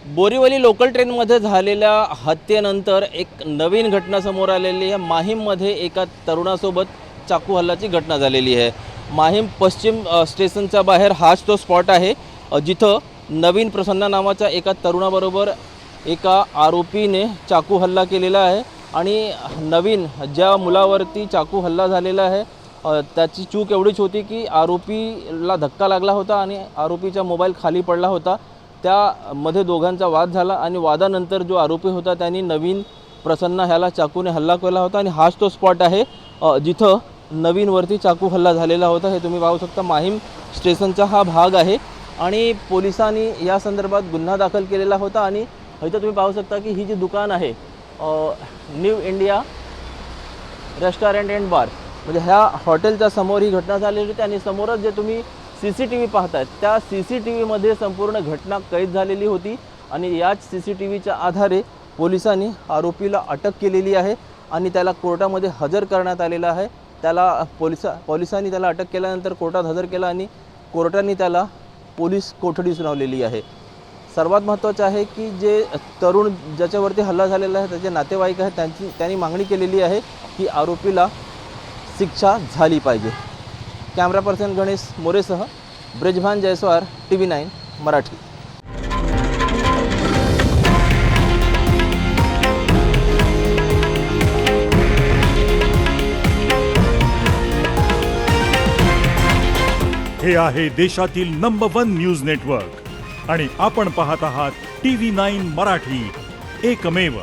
Borivali local ट्रेनमध्ये झालेल्या हत्येनंतर एक नवीन घटना समोर आलेली आहे। माहीममध्ये एका तरुणासोबत चाकू हल्ल्याची घटना झालेली आहे। माहीम पश्चिम स्टेशनच्या बाहेर हाच तो स्पॉट आहे जिथं नवीन प्रसन्न नावाच्या एका तरुणाबरोबर एका आरोपीने चाकू हल्ला केलेला आहे। आणि नवीन ज्या मुलावरती चाकू हल्ला झालेला आहे त्याची चूक एवढीच होती की आरोपीला धक्का लागला होता आणि आरोपीचा मोबाईल खाली पडला होता। त्यामध्ये दोघांचा वाद झाला आणि वादानंतर जो आरोपी होता त्यांनी नवीन प्रसन्न ह्याला चाकूने हल्ला केला होता। आणि हाच तो स्पॉट आहे जिथं नवीनवरती चाकू हल्ला झालेला होता। हे तुम्ही पाहू शकता, माहीम स्टेशनचा हा भाग आहे आणि पोलिसांनी या संदर्भात गुन्हा दाखल केलेला होता। आणि इथं तुम्ही पाहू शकता की ही जी दुकान आहे न्यू इंडिया रेस्टॉरंट अँड बार, म्हणजे ह्या हॉटेलच्या समोर ही घटना झालेली होती। आणि समोरच जे तुम्ही CCTV पाहतायत त्या CCTV मध्ये संपूर्ण घटना कैद झालेली होती। आणि याच CCTVच्या आधारे पोलिसांनी आरोपीला अटक केलेली आहे आणि त्याला कोर्टामध्ये हजर करण्यात आलेला आहे। त्याला पोलिसांनी त्याला अटक केल्यानंतर कोर्टात हजर केला आणि कोर्टाने त्याला पोलीस कोठडी सुनावलेली आहे। सर्वात महत्त्वाचं आहे की जे तरुण ज्याच्यावरती हल्ला झालेला आहे त्याचे नातेवाईक आहेत त्यांनी मागणी केलेली आहे की आरोपीला शिक्षा झाली पाहिजे। कॅमेरा पर्सन गणेश मोरेसह ब्रिजभान जयस्वार, TV9 मराठी। हे आहे देशातील नंबर 1 न्यूज नेटवर्क आणि आपण पाहत आहात TV9 मराठी, एकमेव।